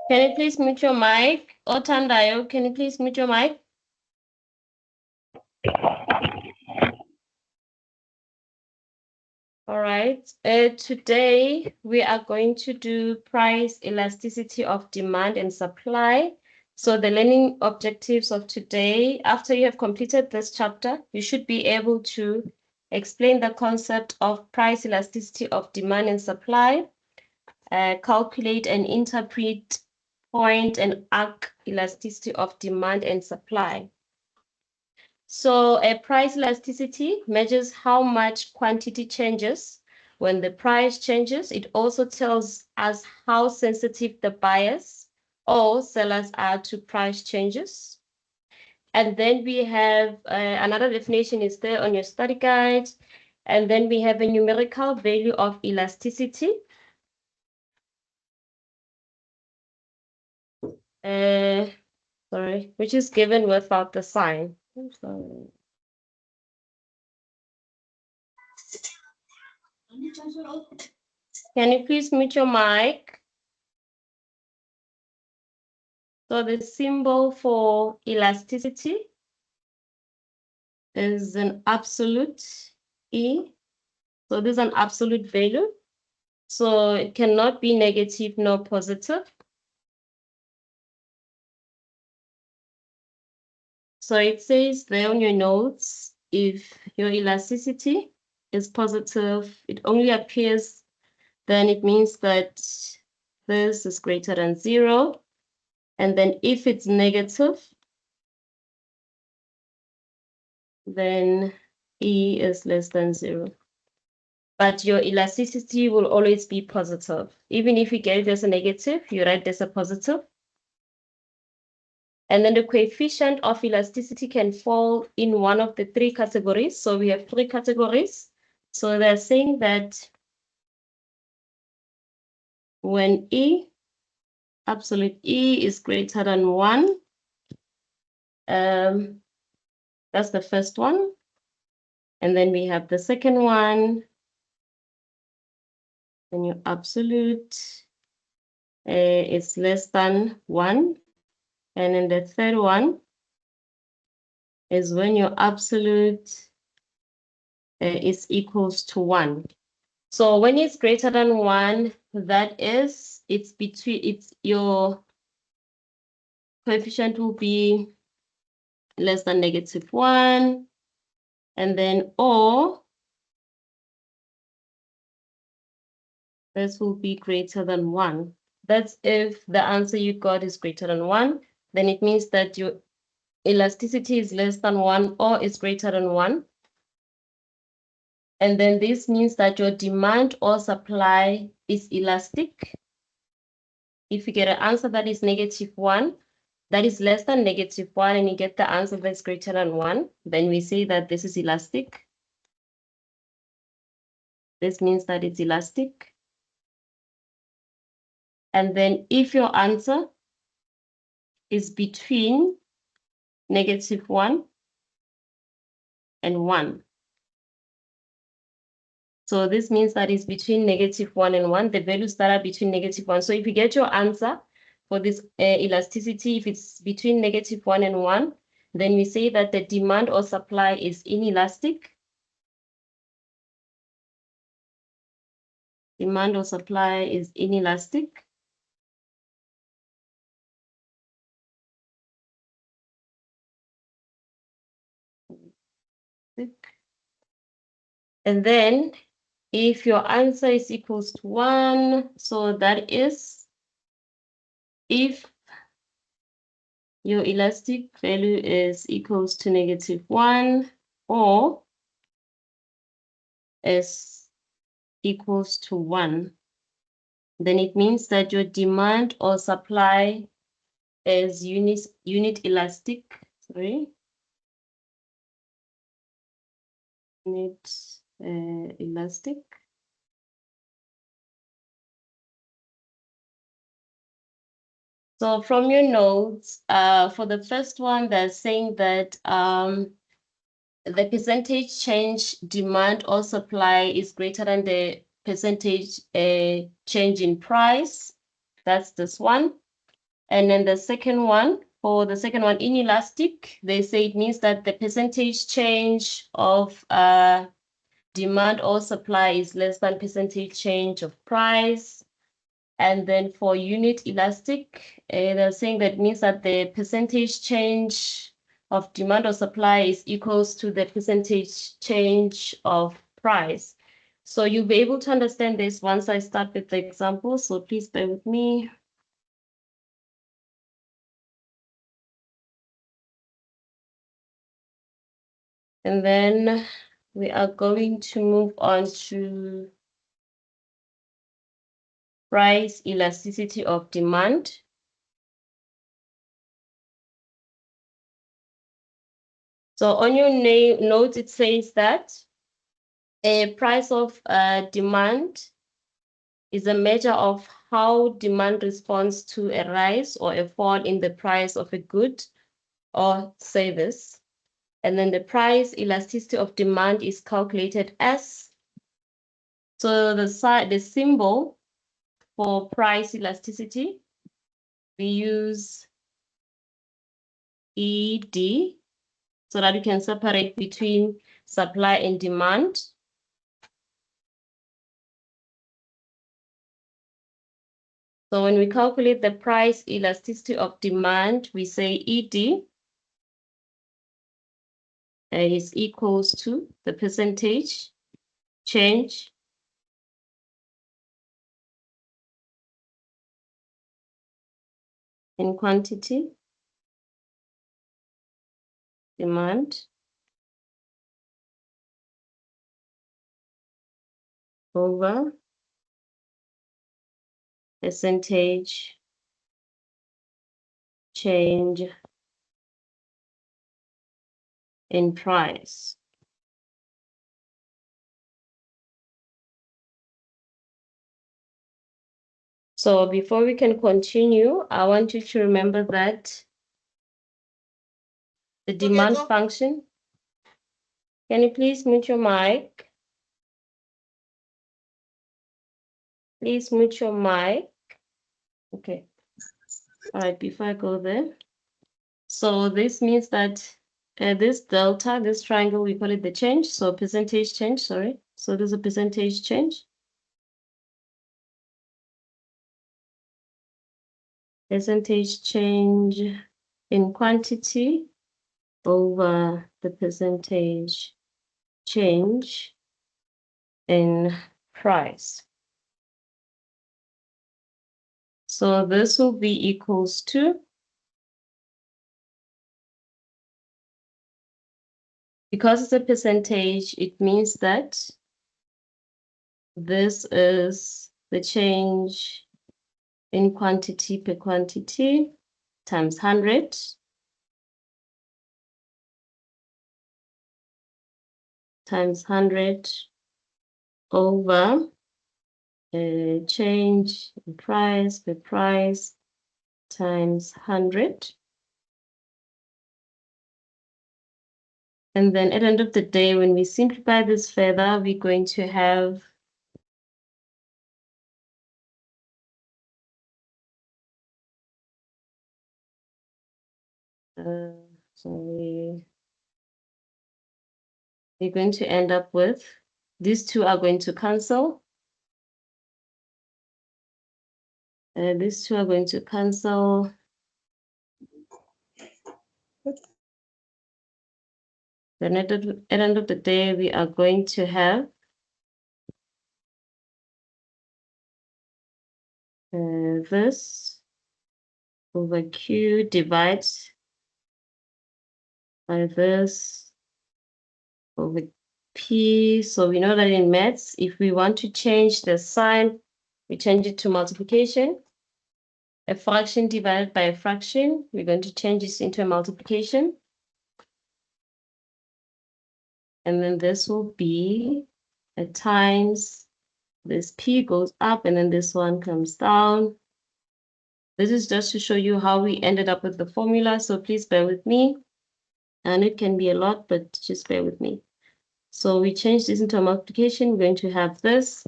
Can you please mute your mic? Otandayo, can you please mute your mic? All right. Today we are going to do price elasticity of demand and supply. So the learning objectives of today, after you have completed this chapter, you should be able to explain the concept of price elasticity of demand and supply, calculate and interpret point and arc elasticity of demand and supply. So a price elasticity measures how much quantity changes when the price changes. It also tells us how sensitive the buyers or sellers are to price changes. And then we have another definition is there on your study guide. And then we have a numerical value of elasticity. Sorry, which is given without the sign. Sorry. Can you please mute your mic? So the symbol for elasticity is an absolute E. So this is an absolute value. So it cannot be negative nor positive. So it says there on your notes, if your elasticity is positive, it only appears, then it means that this is greater than 0. And then if it's negative, then E is less than 0. But your elasticity will always be positive. Even if you get it as a negative, you write as a positive. And then the coefficient of elasticity can fall in one of the 3 categories. So we have 3 categories. So they're saying that when E, absolute E is greater than 1, that's the first one. And then we have the second one, and your absolute is less than 1. And then the third one is when your absolute is equals to 1. So when it's greater than 1, that is, it's your coefficient will be less than -1, and then or this will be greater than 1. That's if the answer you got is greater than 1, then it means that your elasticity is less than 1 or is greater than 1. And then this means that your demand or supply is elastic. If you get an answer that is -1, that is less than -1, and you get the answer that's greater than 1, then we say that this is elastic. This means that it's elastic. And then if your answer is between -1 and 1, so this means that it's between -1 and 1, the values that are between -1. So if you get your answer for this elasticity, if it's between -1 and 1, then we say that the demand or supply is inelastic. Demand or supply is inelastic. And then if your answer is equals to 1, so that is if your elastic value is equals to -1 or is equals to 1, then it means that your demand or supply is unit elastic. Sorry. Unit elastic. So from your notes, for the first one, they're saying that the percentage change demand or supply is greater than the percentage change in price. That's this one. And then the second one, for the second one, inelastic, they say it means that the percentage change of demand or supply is less than percentage change of price. And then for unit elastic, they're saying that means that the percentage change of demand or supply is equals to the percentage change of price. So you'll be able to understand this once I start with the example. So please bear with me. And then we are going to move on to price elasticity of demand. So on your notes, it says that a price of demand is a measure of how demand responds to a rise or a fall in the price of a good or service. And then the price elasticity of demand is calculated as, so the symbol for price elasticity, we use ED so that you can separate between supply and demand. So when we calculate the price elasticity of demand, we say ED is equals to the percentage change in quantity, demand, over percentage change in price. So before we can continue, I want you to remember that the demand function, can you please mute your mic? Please mute your mic. Okay. All right, before I go there. So this means that this delta, this triangle, we call it the change. So percentage change, sorry. So there's a percentage change. Percentage change in quantity over the percentage change in price. So this will be equals to, because it's a percentage, it means that this is the change in quantity per quantity times 100 times 100 over change in price per price times 100. And then at the end of the day, when we simplify this further, we're going to have we're going to end up with, these two are going to cancel. These two are going to cancel. Then at the end of the day, we are going to have this over Q divides by this over P. So we know that in maths, if we want to change the sign, we change it to multiplication. A fraction divided by a fraction, we're going to change this into a multiplication. And then this will be a times, this P goes up and then this one comes down. This is just to show you how we ended up with the formula. So please bear with me. And it can be a lot, but just bear with me. So we change this into a multiplication. We're going to have this.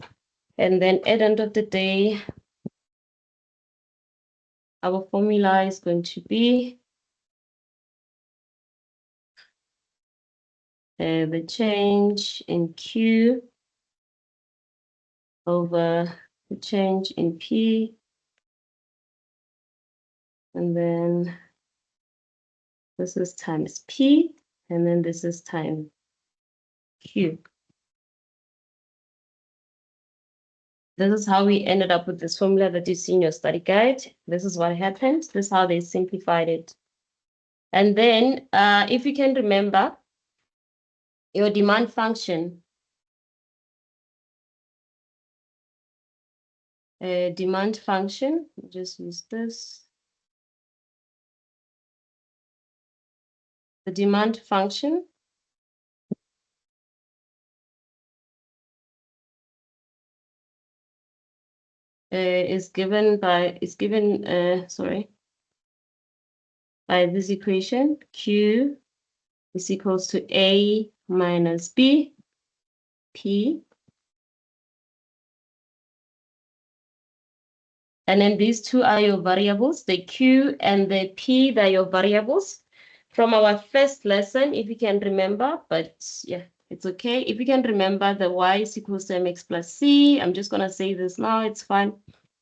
And then at the end of the day, our formula is going to be the change in Q over the change in P, and then this is times P, and then this is times Q. This is how we ended up with this formula that you see in your study guide. This is what happened. This is how they simplified it. And then if you can remember your demand function, just use this. The demand function is given by this equation. Q is equals to A minus B, P. And then these two are your variables, the Q and the P, they're your variables. From our first lesson, if you can remember, but yeah, it's okay. If you can remember the y is equals to mx plus c, I'm just going to say this now, it's fine.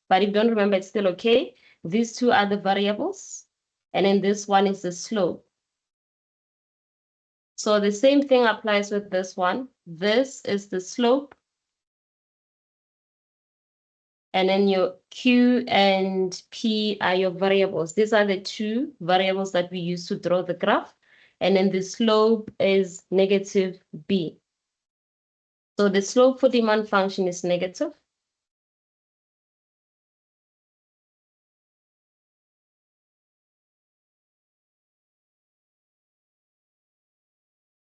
But if you don't remember, it's still okay. These two are the variables. And then this one is the slope. So the same thing applies with this one. This is the slope. And then your Q and P are your variables. These are the two variables that we use to draw the graph. And then the slope is negative B. So the slope for demand function is negative.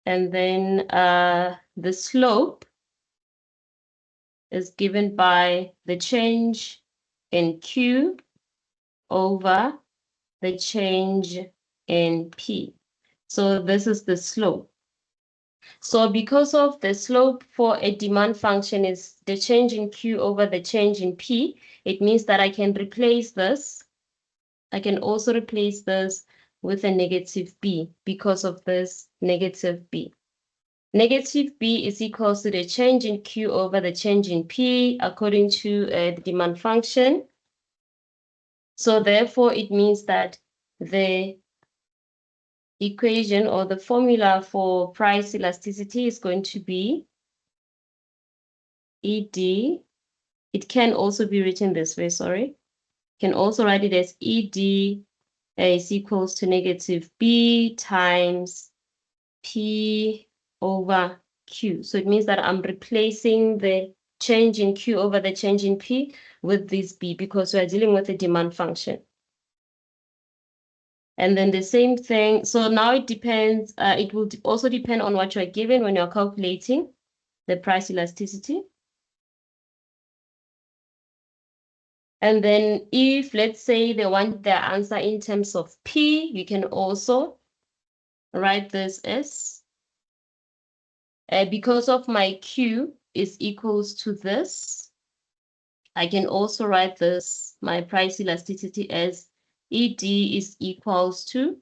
And then the slope is given by the change in Q over the change in P. So this is the slope. So because of the slope for a demand function is the change in Q over the change in P, it means that I can replace this. I can also replace this with a negative B because of this negative B. Negative B is equals to the change in Q over the change in P according to the demand function. So therefore, it means that the equation or the formula for price elasticity is going to be ED. It can also be written this way, sorry. Can also write it as ED is equals to negative B times P over Q. So it means that I'm replacing the change in Q over the change in P with this B because we're dealing with a demand function. And then the same thing. So now it depends. It will also depend on what you're given when you're calculating the price elasticity. And then if, let's say, they want their answer in terms of P, you can also write this as, because of my Q is equals to this, I can also write this, my price elasticity as ED is equals to,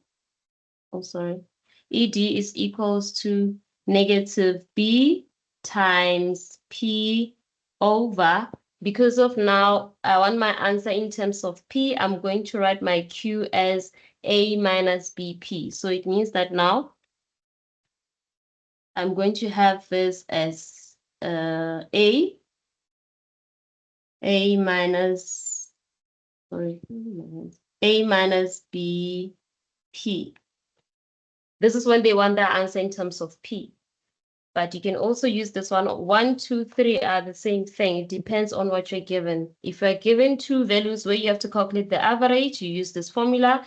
ED is equals to negative B times P over, because of now, I want my answer in terms of P, I'm going to write my Q as A minus BP. So it means that now I'm going to have this as A minus, A minus BP. This is when they want their answer in terms of P. But you can also use this one. 1, 2, 3 are the same thing. It depends on what you're given. If you're given two values where you have to calculate the average, you use this formula.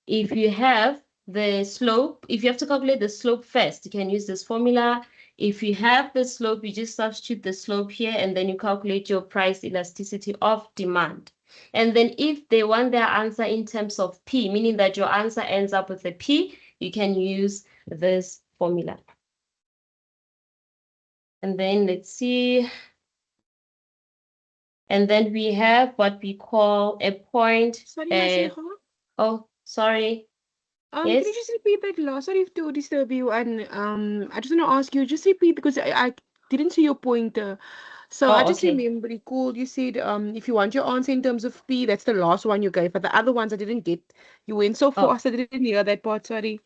If you have the slope, if you have to calculate the slope first, you can use this formula. If you have the slope, you just substitute the slope here and then you calculate your price elasticity of demand. And then if they want their answer in terms of P, meaning that your answer ends up with a P, you can use this formula. And then let's see. And then we have what we call a point. Oh, sorry. Can you Yes. just repeat that last? Sorry to disturb you, and I just want to ask you, just repeat because I didn't see your pointer. So I Oh, just okay. remember recalled you said if you want your answer in terms of P, that's the last one you gave, but the other ones I didn't get. You went so Oh, fast I didn't hear that part. Sorry.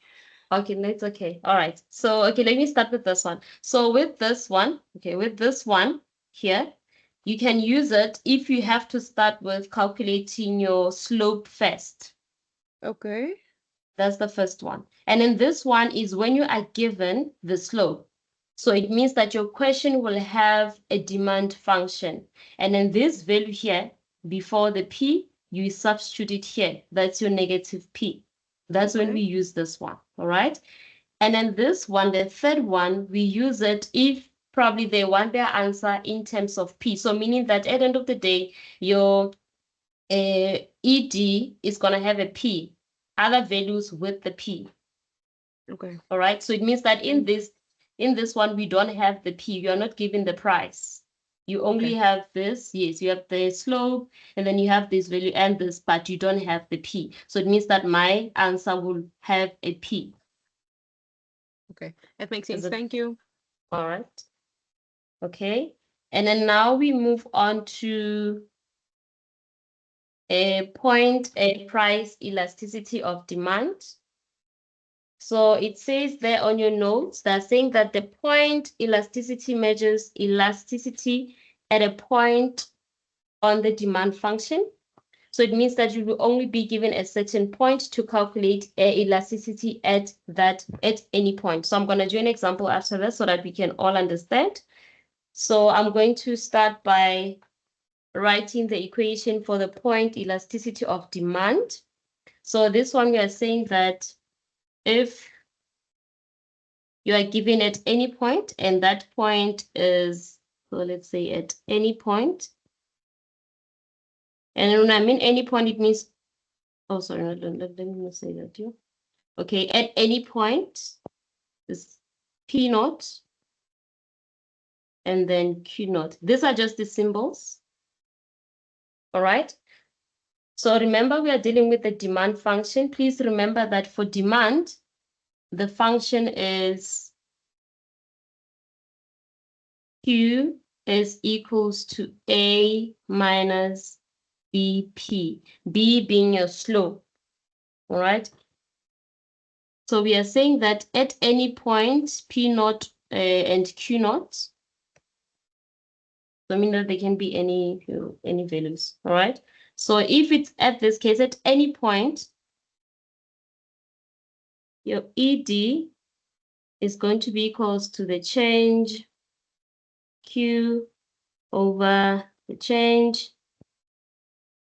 okay, no, it's okay. All right. So, okay, let me start with this one. So with this one, okay, with this one here, you can use it if you have to start with calculating your slope first. Okay. That's the first one. And then this one is when you are given the slope. So it means that your question will have a demand function. And then this value here, before the P, you substitute it here. That's your negative P. That's when we Okay. use this one. All right. And then this one, the third one, we use it if probably they want their answer in terms of P. So meaning that at the end of the day, your ED is going to have a P, other values with the P. Okay. All right. So it means that And in this one, we don't have the P. You are not given the price. You only okay. have this. Yes, you have the slope, and then you have this value and this, but you don't have the P. So it means that my answer will have a P. Okay. That makes Is sense. it Thank you. all right? Okay. And then now we move on to a point, a price elasticity of demand. So it says there on your notes, they're saying that the point elasticity measures elasticity at a point on the demand function. So it means that you will only be given a certain point to calculate elasticity at any point. So I'm going to do an example after this so that we can all understand. So I'm going to start by writing the equation for the point elasticity of demand. So this one we are saying that if you are given at any point, and that point is, so let's say at any point. And when I mean any point, it means, oh, sorry, let me not say that to you. Okay, at any point is P naught and then Q naught. These are just the symbols, all right? So remember, we are dealing with the demand function. Please remember that for demand, the function is Q is equals to A minus BP, B being your slope, all right? So we are saying that at any point, P naught and Q naught, so I mean that they can be any values, all right? So if it's at this case, at any point, your ED is going to be equals to the change Q over the change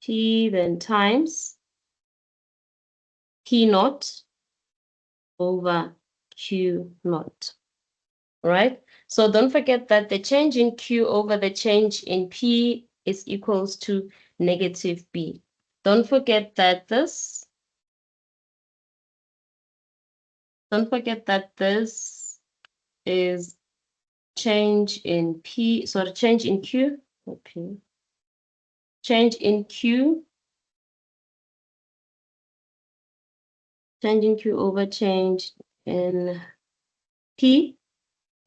P, then times P naught over Q naught, right? So don't forget that the change in Q over the change in P is equals to negative B. Don't forget that this is change in P, sorry, change in Q, okay. Change in Q, change in Q over change in P.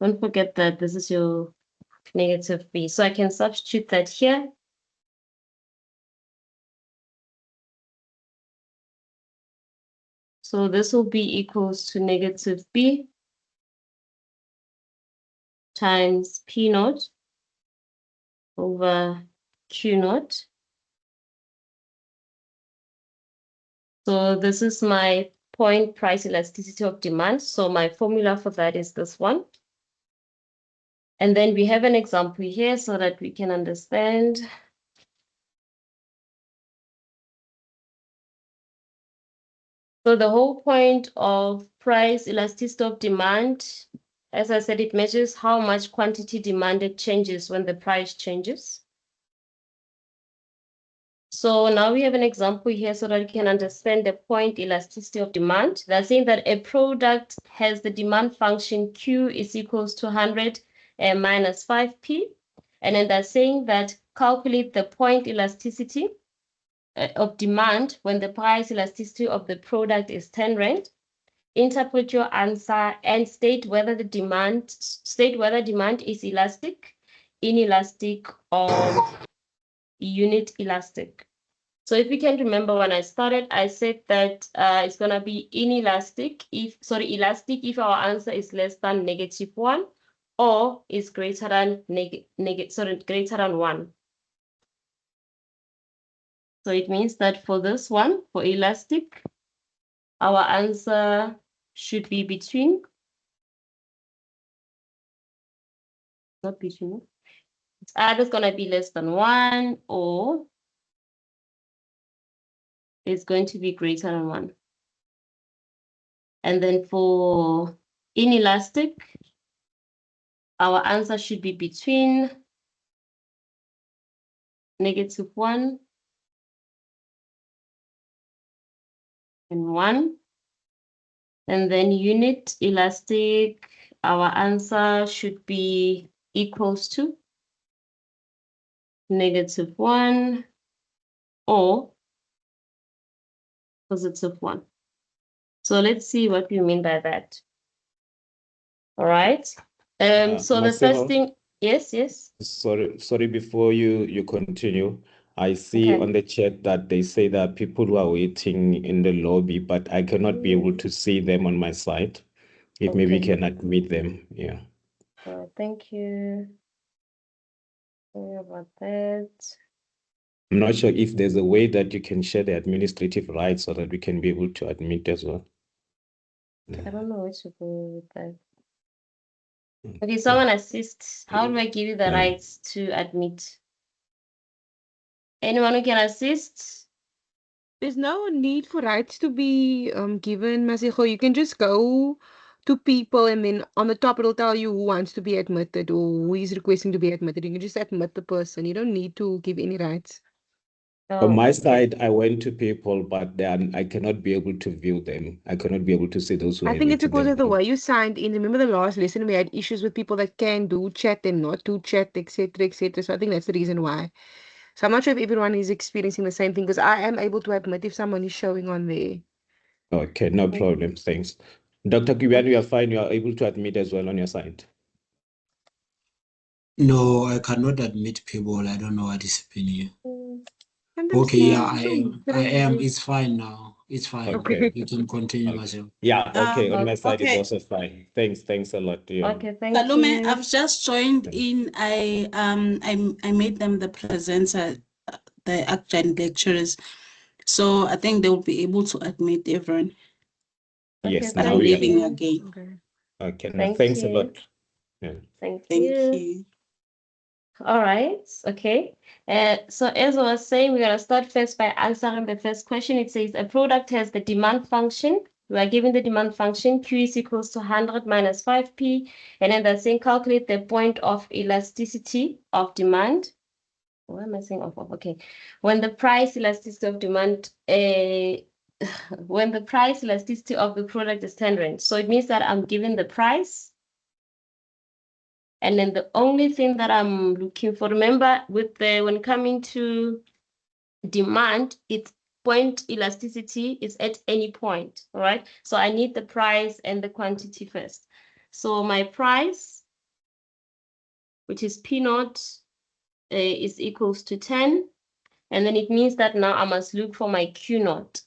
Don't forget that this is your negative B. So I can substitute that here. So this will be equals to negative B times P naught over Q naught. So this is my point price elasticity of demand. So my formula for that is this one. And then we have an example here so that we can understand. So the whole point of price elasticity of demand, as I said, it measures how much quantity demanded changes when the price changes. So now we have an example here so that you can understand the point elasticity of demand. They're saying that a product has the demand function Q is equals to 100 minus 5P. And then they're saying that calculate the point elasticity of demand when the price elasticity of the product is 10 rand. Interpret your answer and state whether demand is elastic, inelastic, or unit elastic. So if you can remember when I started, I said that it's gonna be elastic if our answer is less than -1 or is greater than greater than 1. So it means that for this one, for elastic, our answer should be between, not between, it's either going to be less than 1 or it's going to be greater than 1. And then for inelastic, our answer should be between -1 and 1. And then unit elastic, our answer should be equals to -1 or +1. So let's see what we mean by that. All right. So the first thing, yes. Sorry, before you continue, I see Okay. on the chat that they say that people who are waiting in the lobby, but I cannot be able to see them on my side. If maybe we Okay. can admit them, yeah. Thank you. Sorry about that. I'm not sure if there's a way that you can share the administrative rights so that we can be able to admit as well. I don't know where to go with that. Okay, someone assist. How do I give you the rights to admit? Anyone who can assist? There's no need for rights to be given, Masigo. You can just go to people and then on the top it'll tell you who wants to be admitted or who is requesting to be admitted. You can just admit the person. You don't need to give any rights. On my side, I went to people, but then I cannot be able to view them. I cannot be able to see those who I are think it's waiting. because of the way you signed in. Remember the last lesson we had issues with people that can do chat and not do chat, etc., etc. So I think that's the reason why. So I'm not sure if everyone is experiencing the same thing because I am able to admit if someone is showing on there. Okay, no problem. Thanks. Dr. Kibian, you are fine. You are able to admit as well on your side. No, I cannot admit people. I don't know what is happening here. Okay, yeah, I am. It's fine now. It's fine. Okay. You can continue, Okay. myself. Yeah, okay. On my side, it's Okay. also fine. Thanks a lot. Yeah. Okay, thank Salome, you. I've just joined in. I made them the presenter, the adjunct lecturers. So I think they will be able to admit everyone. Yes, Okay, But now I'm we can. leaving again. Okay, no, Thank thanks a you. lot. Yeah. Thank Thank you. you. All right, okay. So as I was saying, we're gonna start first by answering the first question. It says a product has the demand function. We are given the demand function, Q is equals to 100 minus 5P, and then they're saying calculate the point of elasticity of demand. What am I saying? Okay. When the price elasticity of demand, when the price elasticity of the product is 10 rand. So it means that I'm given the price. And then the only thing that I'm looking for, remember, when coming to demand, it's point elasticity is at any point, all right? So I need the price and the quantity first. So my price, which is P naught, is equals to 10. And then it means that now I must look for my Q naught.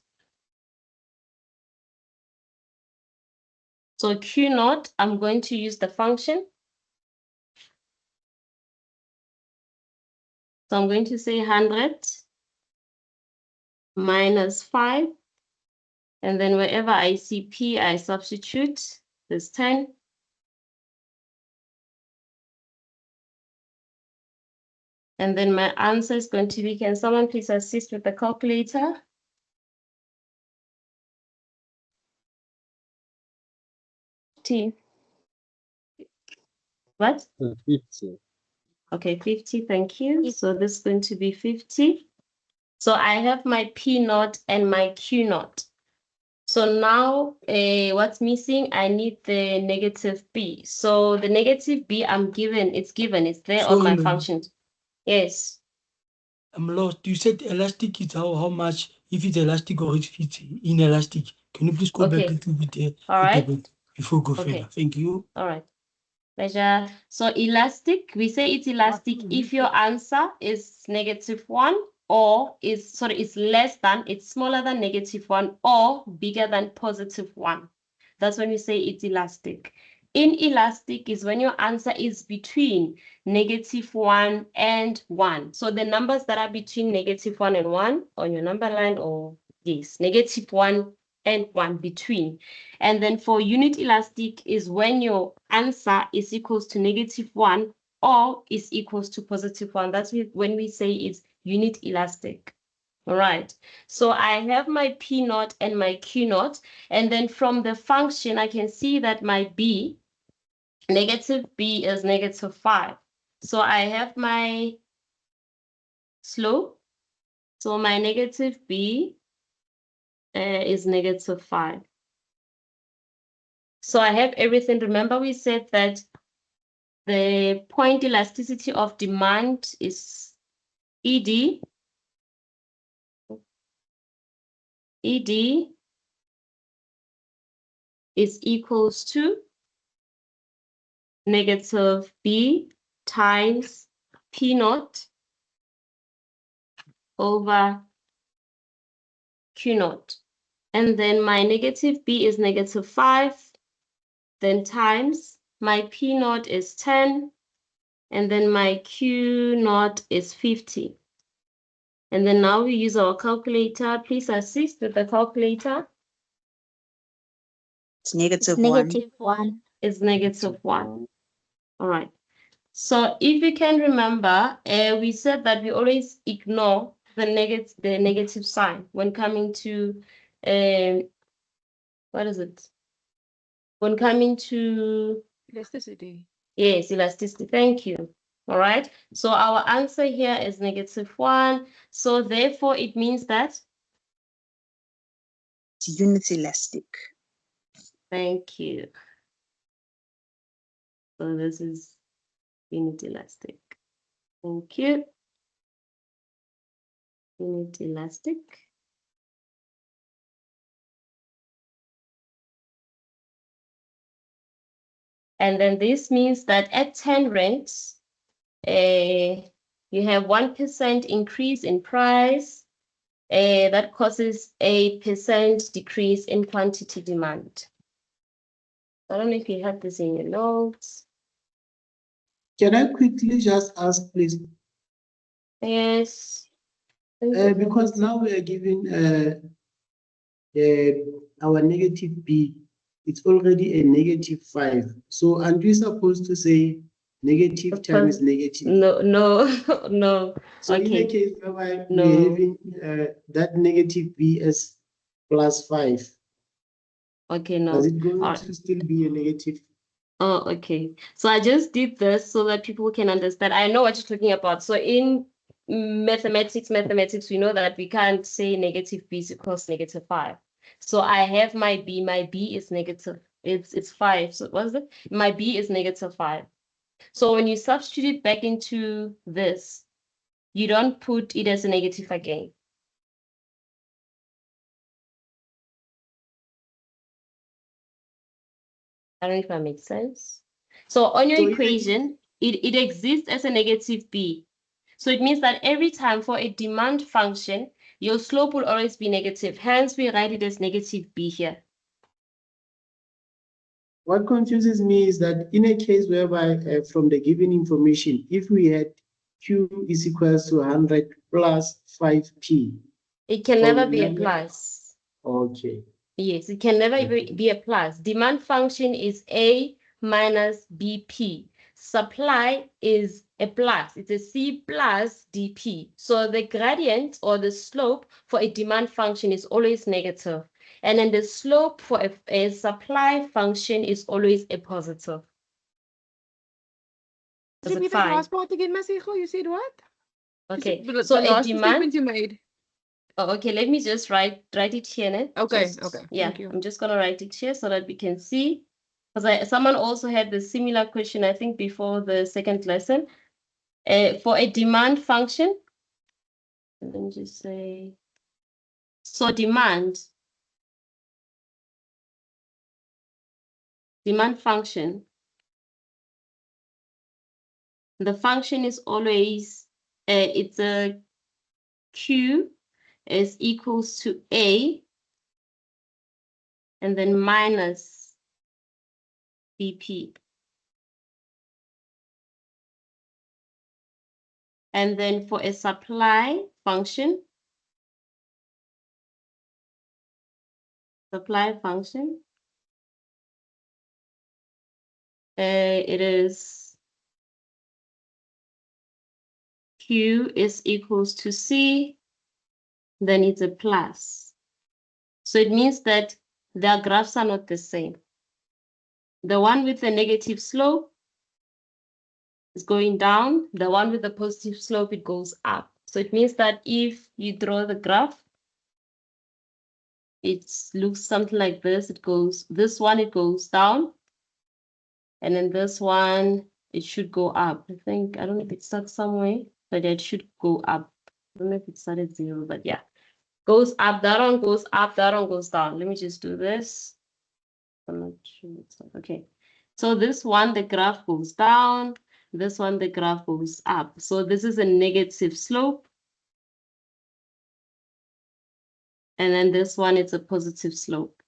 So Q naught, I'm going to use the function. So I'm going to say 100 minus 5. And then wherever I see P, I substitute this 10. And then my answer is going to be, can someone please assist with the calculator? T. What? 50. Okay, 50, thank you. So this is going to be 50. So I have my P naught and my Q naught. So now what's missing? I need the negative B. So the negative B it's given, it's there on my function. Yes. I'm lost. You said elastic is how much, if it's elastic or if it's inelastic. Can you please go back a little bit All right. before we go Okay. further? Thank you. All right. Pleasure. So elastic, we say it's elastic if your answer is -1 or is less than, it's smaller than -1 or bigger than +1. That's when we say it's elastic. Inelastic is when your answer is between -1 and 1. So the numbers that are between -1 and 1 on your number line, or yes, -1 and 1 between. And then for unit elastic is when your answer is equals to -1 or is equals to +1. That's when we say it's unit elastic. All right. So I have my P naught and my Q naught. And then from the function, I can see that my B, negative B is -5. So I have my slope. So my negative B is -5. So I have everything. Remember, we said that the point elasticity of demand is ED. ED is equals to negative B times P naught over Q naught. And then my negative B is -5, then times my P naught is 10, and then my Q naught is 50. And then now we use our calculator. Please assist with the calculator. It's -1. Is -1. All right. So if you can remember, we said that we always ignore the negative sign when coming to, what is it? When coming to, Elasticity. yes, elasticity. Thank you. All right. So our answer here is -1. So therefore, it means that. It's unit elastic. Thank you. So this is unit elastic. Thank you. Unit elastic. And then this means that at 10 rands, you have 1% increase in price. That causes a % decrease in quantity demand. I don't know if you have this in your notes. Can I quickly just ask, please? Yes. Because now we are given our negative B, it's already a -5. So aren't we supposed to say negative times negative? No, no. So okay. in the case whereby No. we're having that negative B as +5. Okay, no. Does it going to still be a negative? Oh, okay. So I just did this so that people can understand. I know what you're talking about. So in mathematics, we know that we can't say negative B is equals -5. So I have my B is negative. It's 5. So what is it? My B is -5. So when you substitute it back into this, you don't put it as a negative again. I don't know if that makes sense. So on your equation, it exists as a negative B. So it means that every time for a demand function, your slope will always be negative. Hence, we write it as negative B here. What confuses me is that in a case whereby from the given information, if we had Q is equals to 100 plus 5P. It can never be a plus. Okay. Yes, it can never be a plus. Demand function is A minus BP. Supply is a plus. It's a C plus DP. So the gradient or the slope for a demand function is always negative. And then the slope for a supply function is always a positive. Is it fine? Last part again, Masiko, you said what? Okay, So the last statement you made. Oh, okay, let me just write it here. Né? Okay, just, okay. Yeah, Thank you. I'm just gonna write it here so that we can see. Because someone also had the similar question, I think, before the second lesson. For a demand function, let me just say, so demand function, the function is always, it's a Q is equals to A and then minus BP. And then for a supply function, it is Q is equals to C, then it's a plus. So it means that their graphs are not the same. The one with the negative slope is going down. The one with the positive slope, it goes up. So it means that if you draw the graph, it looks something like this. It goes, this one, it goes down. And then this one, it should go up. I think, I don't know if it starts somewhere, but it should go up. I don't know if it started 0, but yeah. Goes up, that one goes up, that one goes down. Let me just do this. I'm not sure it's okay. So this one, the graph goes down. This one, the graph goes up. So this is a negative slope. And then this one, it's a positive slope.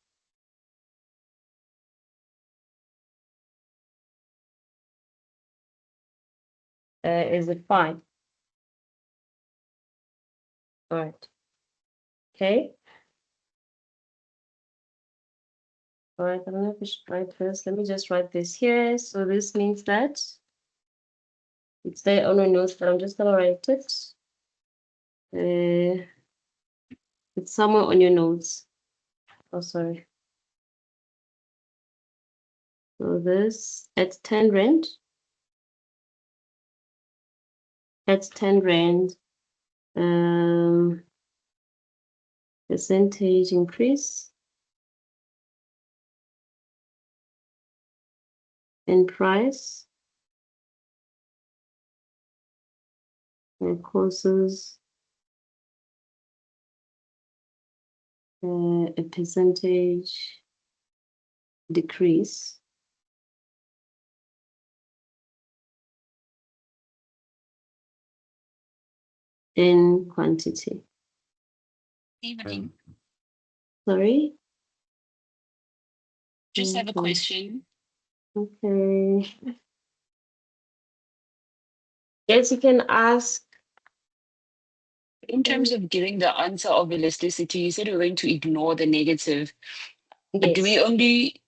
Is it fine? All right. Okay. All right, I don't know if we should write this. Let me just write this here. So this means that it's there on my notes, but I'm just gonna write it. It's somewhere on your notes. Oh, sorry. So this at 10 rand. At 10 rand. Percentage increase in price. And causes a percentage decrease in quantity. Evening. Sorry? Just have a question. Okay. Yes, you can ask. In terms of giving the answer of elasticity, you said we're going to ignore the negative. But do we Yes. only,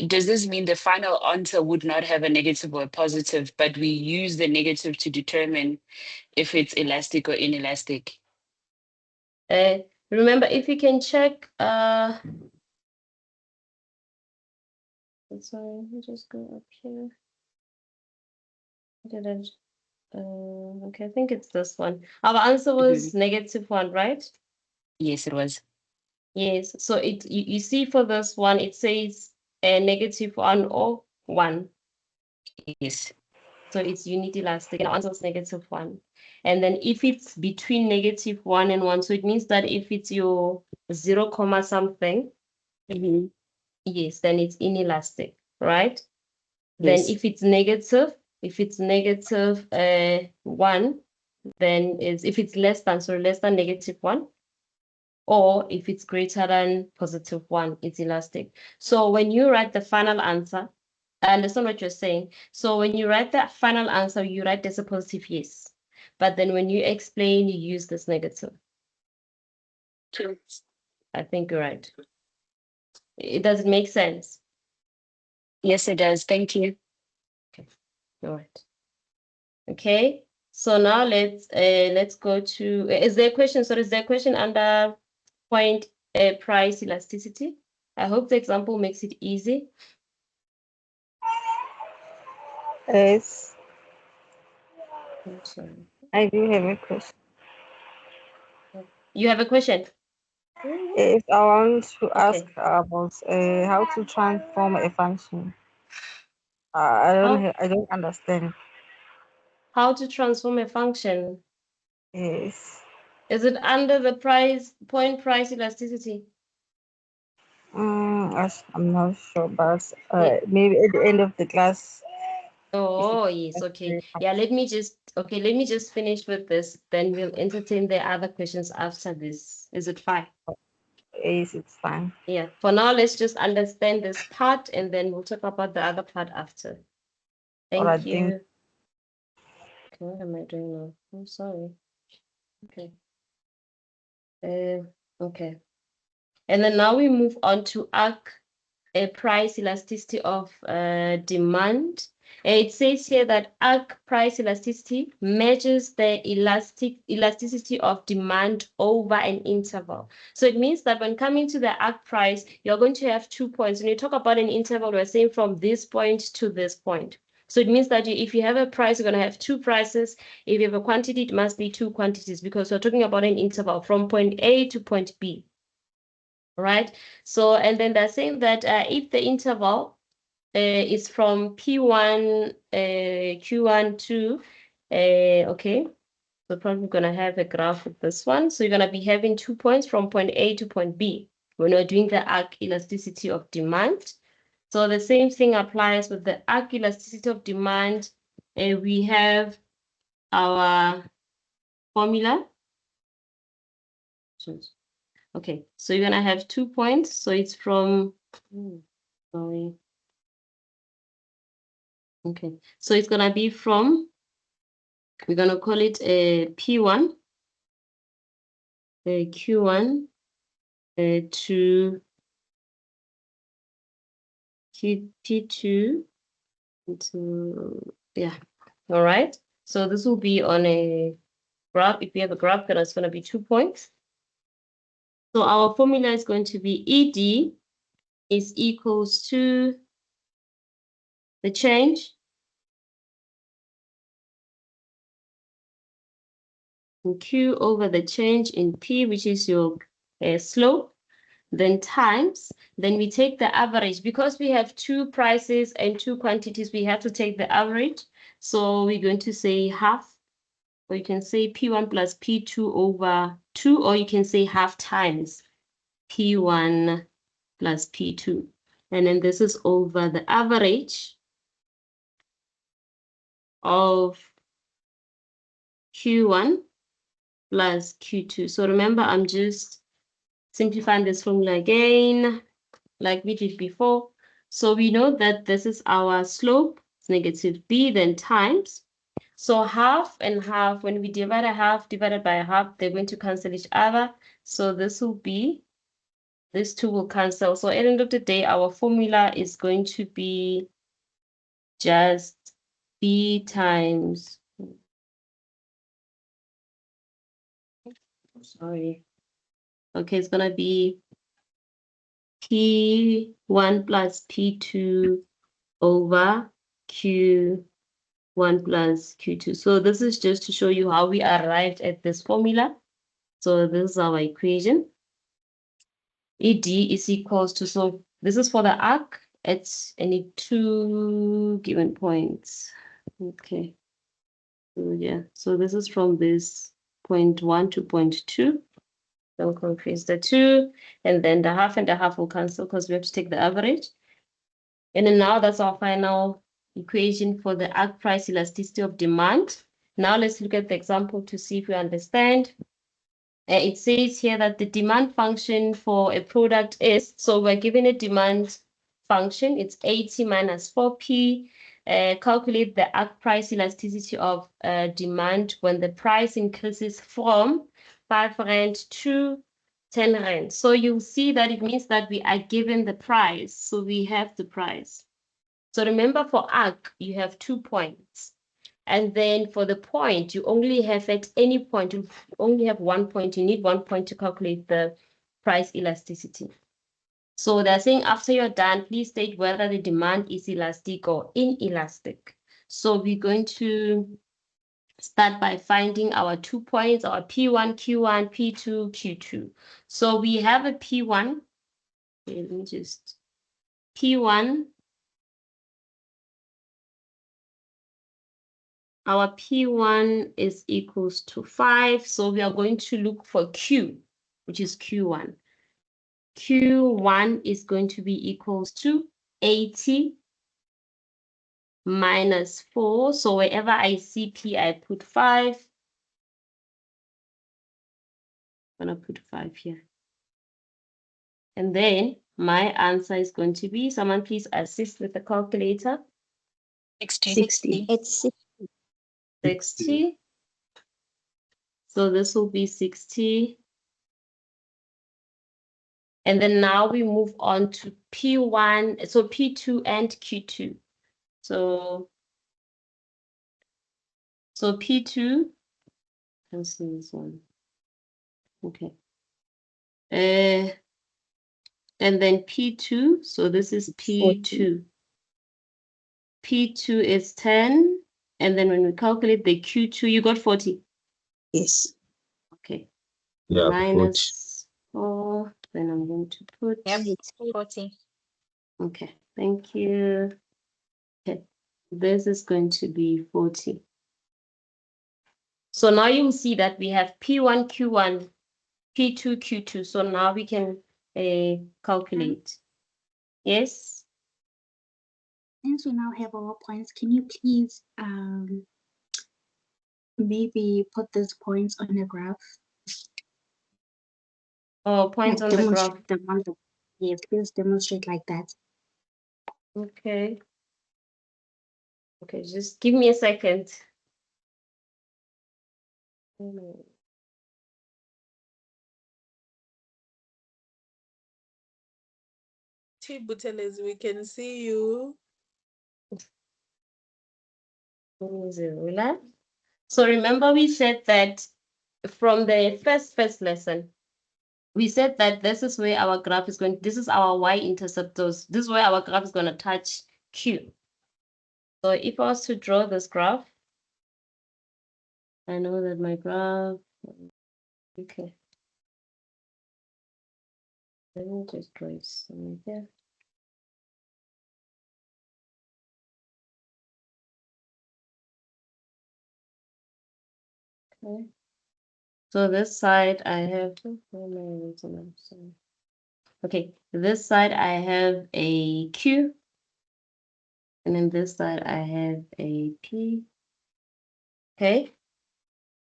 does this mean the final answer would not have a negative or a positive, but we use the negative to determine if it's elastic or inelastic? Remember, if you can check, sorry, let me just go up here. Did I, okay, I think it's this one. Our answer was -1, right? Yes, it was. Yes, so you see for this one, it says -1 or 1. Yes. So it's unit elastic, and our answer was -1. And then if it's between -1 and 1, so it means that if it's your 0 comma something, yes, then it's inelastic, right? Then Yes. if it's negative 1, then if it's less than -1, or if it's greater than +1, it's elastic. So when you write the final answer, I understand what you're saying. So when you write the final answer, you write there's a positive yes. But then when you explain, you use this negative. True. I think you're right. It doesn't make sense. Yes, it does. Thank you. Okay. All right. Okay. So now let's go to, is there a question? So is there a question under point price elasticity? I hope the example makes it easy. Yes, I'm sorry. I do have a question. You have a question? Yes, I want to ask Okay. about how to transform a function. I don't understand. How to transform a function? Yes. Is it under the point price elasticity? I'm not sure, but maybe at the end of the class. Oh, yes, okay. Yeah, let me just finish with this. Then we'll entertain the other questions after this. Is it fine? Yes, it's fine. Yeah, for now, let's just understand this part and then we'll talk about the other part after. Thank Alright, you. Okay, what am I doing now? I'm sorry. Okay. Okay. And then now we move on to price elasticity of demand. It says here that price elasticity measures the elasticity of demand over an interval. So it means that when coming to the price, you're going to have 2 points. When you talk about an interval, we're saying from this point to this point. So it means that if you have a price, you're going to have 2 prices. If you have a quantity, it must be 2 quantities because we're talking about an interval from point A to point B. Right? So, and then they're saying that if the interval is from P1, Q1 to, okay, so probably going to have a graph with this one. So you're going to be having 2 points from point A to point B when we're doing the arc elasticity of demand. So the same thing applies with the arc elasticity of demand. We have our formula. Okay, so you're going to have 2 points. So it's from, sorry. Okay, so it's going to be from, we're going to call it a P1, a Q1 to P2 to, yeah, all right. So this will be on a graph. If we have a graph, then it's going to be 2 points. So our formula is going to be ED is equals to the change in Q over the change in P, which is your slope, then times, then we take the average. Because we have 2 prices and 2 quantities, we have to take the average. So we're going to say half, or you can say P1 plus P2 over 2, or you can say half times P1 plus P2. And then this is over the average of Q1 plus Q2. So remember, I'm just simplifying this formula again, like we did before. So we know that this is our slope, it's negative b, then times. So half and half, when we divide a half divided by a half, they're going to cancel each other. So this will be, these two will cancel. So at the end of the day, our formula is going to be just b times, sorry. Okay, it's gonna be P1 plus P2 over Q1 plus Q2. So this is just to show you how we arrived at this formula. So this is our equation. ED is equals to, so this is for the arc. It's any 2 given points. Okay. So yeah, so this is from this point 1 to point 2. Don't confuse the 2. And then the half and the half will cancel because we have to take the average. And then now that's our final equation for the arc price elasticity of demand. Now let's look at the example to see if we understand. It says here that the demand function for a product is, so we're given a demand function, it's 80 minus 4p. Calculate the arc price elasticity of demand when the price increases from 5 rand to 10 rand. So you'll see that it means that we are given the price. So we have the price. So remember, for arc, you have 2 points. And then for the point, you only have at any point, you only have 1 point. You need 1 point to calculate the price elasticity. So they're saying after you're done, please state whether the demand is elastic or inelastic. So we're going to start by finding our 2 points, our P1, Q1, P2, Q2. So we have a P1. Let me just, P1 our P1 is equals to 5. So we are going to look for Q, which is Q1. Q1 is going to be equals to 80 minus 4. So wherever I see P, I put 5. I'm going to put 5 here. And then my answer is going to be, someone please assist with the calculator. 60. It's 60. So this will be 60. And then now we move on to P1, so P2 and Q2. So P2, let's see this one. Okay. And then P2, so this is P2. P2 is 10. And then when we calculate the Q2, you got 40. yes. Okay. Yeah, Minus 4. Then I'm going to put. Yeah, it's 40. Okay. Thank you. Okay. This is going to be 40. So now you'll see that we have P1, Q1, P2, Q2. So now we can calculate. Yes? Since we now have our points, can you please maybe put these points on a graph? Oh, points Like on the graph. demonstrate them on the, yes, please demonstrate like that. Okay. Okay, just give me a second. Buteles, we can see you. So remember we said that from the first lesson, we said that this is where our graph is going, this is our y-intercept, this is where our graph is going to touch Q. So if I was to draw this graph, I know that my graph, okay. Let me just draw it somewhere here. Okay. So this side I have, okay, this side I have a Q, and then this side I have a P. Okay.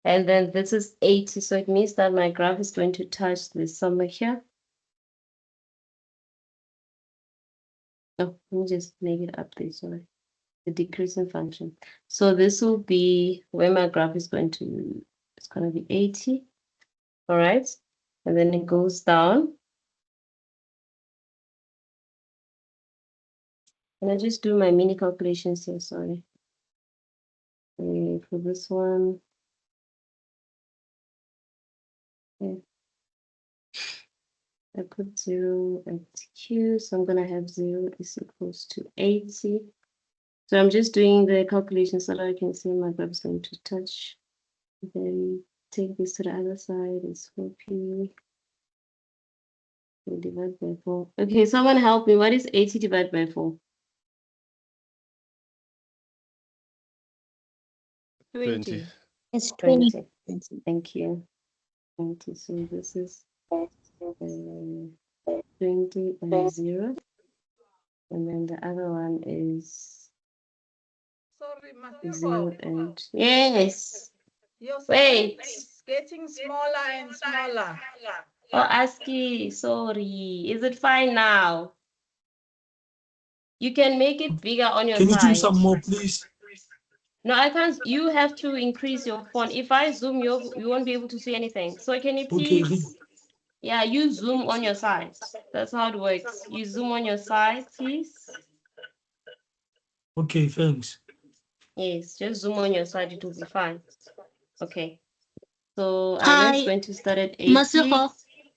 And then this is 80, so it means that my graph is going to touch this somewhere here. Oh, let me just make it up this way. The decreasing function. So this will be where my graph is going to, it's going to be 80. All right. And then it goes down. Can I just do my mini calculations here? Sorry. For this one. Okay. I put 0 at Q, so I'm going to have 0 is equals to 80. So I'm just doing the calculation so that I can see my graph is going to touch. Then take this to the other side, it's 4p. We divide by 4. Okay, someone help me. What is 80 divided by 4? 20. It's 20. 20. Thank you. 20. So this is 20 and 0. And then the other one is Sorry, 0 and yes. Your Wait. is getting smaller and smaller. Oh, ASCII, sorry. Is it fine now? You can make it bigger on your side. Can you do some more, please? No, I can't. You have to increase your font. If I zoom, you won't be able to see anything. So can you please? Yeah, you zoom on your side. That's how it works. You zoom on your side, please. Okay, thanks. Yes, just zoom on your side. It will be fine. Okay. So Hi, Ireland's going to start at 80. Masiko.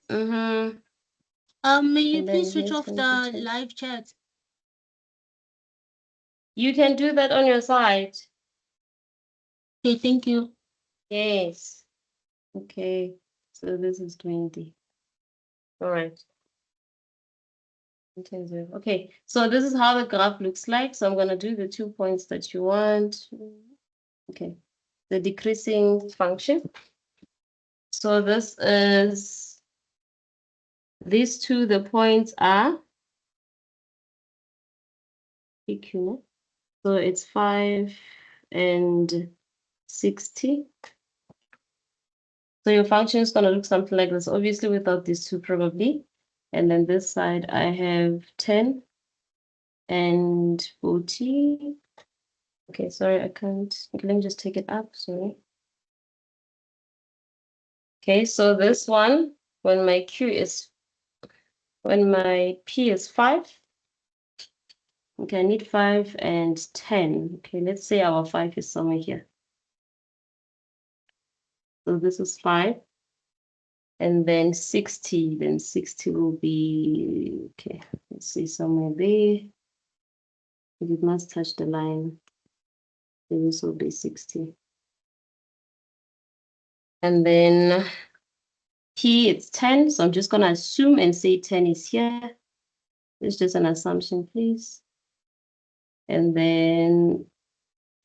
May you And then please switch here's off going the to touch. live chat? You can do that on your side. Okay, thank you. Yes. Okay. So this is 20. All right. Okay, so this is how the graph looks like. So I'm going to do the 2 points that you want. Okay, the decreasing function. So this is, these two, the points are PQ. So it's 5 and 60. So your function is going to look something like this, obviously without these two probably. And then this side I have 10 and 40. Okay, sorry, I can't. Okay, let me just take it up, sorry. Okay, so this one, when my P is 5, okay, I need 5 and 10. Okay, let's say our 5 is somewhere here. So this is 5. And then 60, then 60 will be, okay, let's see, somewhere there. It must touch the line. Then this will be 60. And then P, it's 10. So I'm just going to assume and say 10 is here. It's just an assumption, please. And then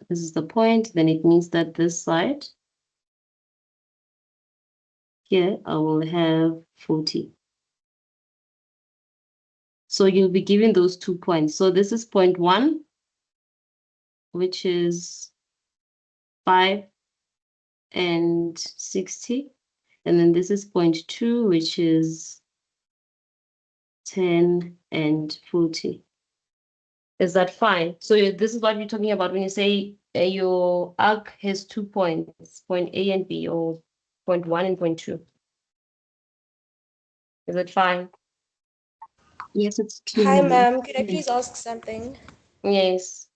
this is the point. Then it means that this side here, I will have 40. So you'll be given those 2 points. So this is point 1, which is 5 and 60. And then this is point 2, which is 10 and 40. Is that fine? So this is what you're talking about when you say your arc has 2 points, point A and B, or point 1 and point 2. Is it fine? Yes, it's clear. Hi, ma'am. Could I please ask something? Yes.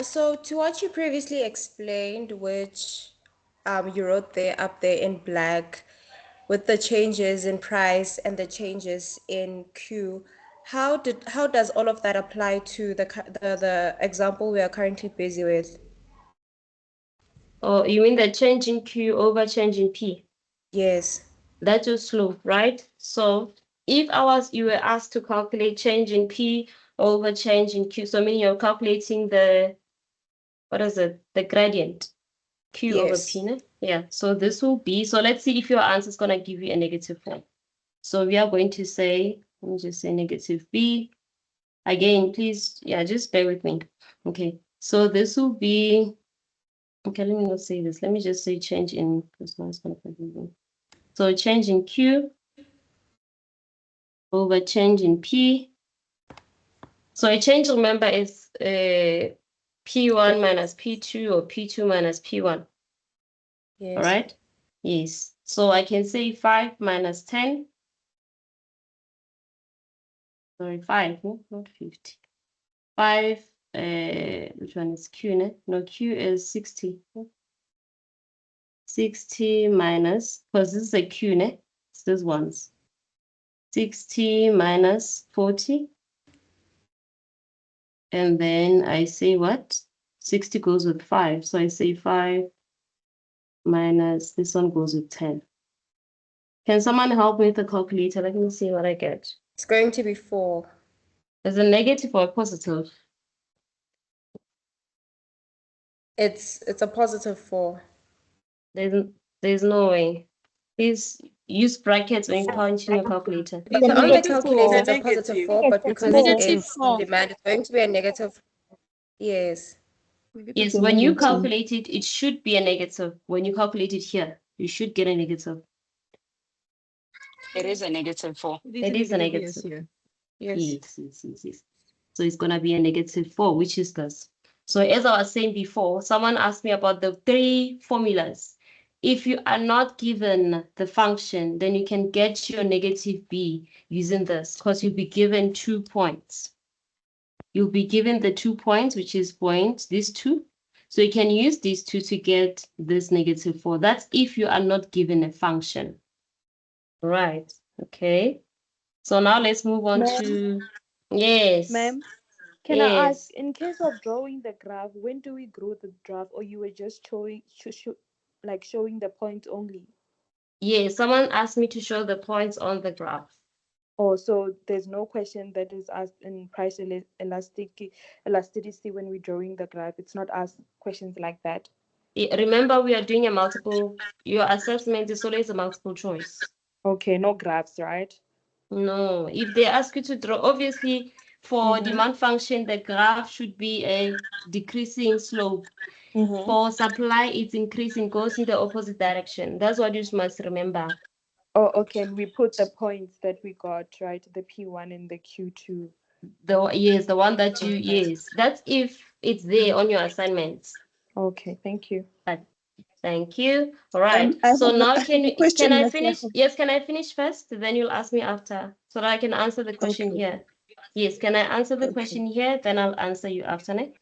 So to what you previously explained, which you wrote there up there in black, with the changes in price and the changes in Q, how does all of that apply to the example we are currently busy with? Oh, you mean the change in Q over change in P? Yes. That's your slope, right? So if you were asked to calculate change in P over change in Q, so meaning you're calculating the, what is it? The gradient, Q over Yes. P, ne? Yeah, so this will be, so let's see if your answer is going to give you a -4. So we are going to say, let me just say -B. Again, please, yeah, just bear with me. Okay, so this will be, okay, let me not say this. Let me just say change in, because now it's going to confuse me. So change in Q over change in P. So a change, remember, is P1 minus P2 or P2 minus P1. Yes. All right? Yes. So I can say 5 minus 10. Sorry, 5, no, not 50. 5, which one is Q? No, Q is 60. 60 minus, because this is a Q, it's this ones. 60 minus 40. And then I say what? 60 goes with 5. So I say 5 minus, this one goes with 10. Can someone help me with the calculator? Let me see what I get. It's going to be 4. Is it negative or a positive? It's a positive 4. There's no way. Please use brackets when you punch in your calculator. You can only negative calculate four. it's a positive 4, but It's because negative it's 4. demand, it's going to be a negative. Yes. Yes, when you calculate it, it should be a negative. When you calculate it here, you should get a negative. It is a -4. It is a negative. Yes. Yes. So it's going to be a -4, which is this. So as I was saying before, someone asked me about the 3 formulas. If you are not given the function, then you can get your -B using this, because you'll be given 2 points. You'll be given the 2 points, which is these 2. So you can use these 2 to get this -4. That's if you are not given a function. Right. Okay. So now let's move on to, yes. Ma'am, can I ask, in case of drawing the graph, when do we draw the graph, or you were just showing the points only? Yes, someone asked me to show the points on the graph. Oh, so there's no question that is asked in elasticity when we're drawing the graph. It's not asked questions like that. Remember, we are doing a multiple, your assessment is always a multiple choice. Okay, no graphs, right? No, if they ask you to draw, obviously for demand function, the graph should be a decreasing slope. For supply, it's increasing, goes in the opposite direction. That's what you must remember. Oh, okay. And we put the points that we got, right? The P1 and the Q2. Yes, the one that you, yes. That's if it's there on your assignments. Okay, thank you. Thank you. All right. I So have a- now I have a can question, I Ms. finish? Jacob. Yes, can I finish first? Then you'll ask me after so that I can answer the question Okay. here. Yes, can I answer the Okay. question here? Then I'll answer you after, ne?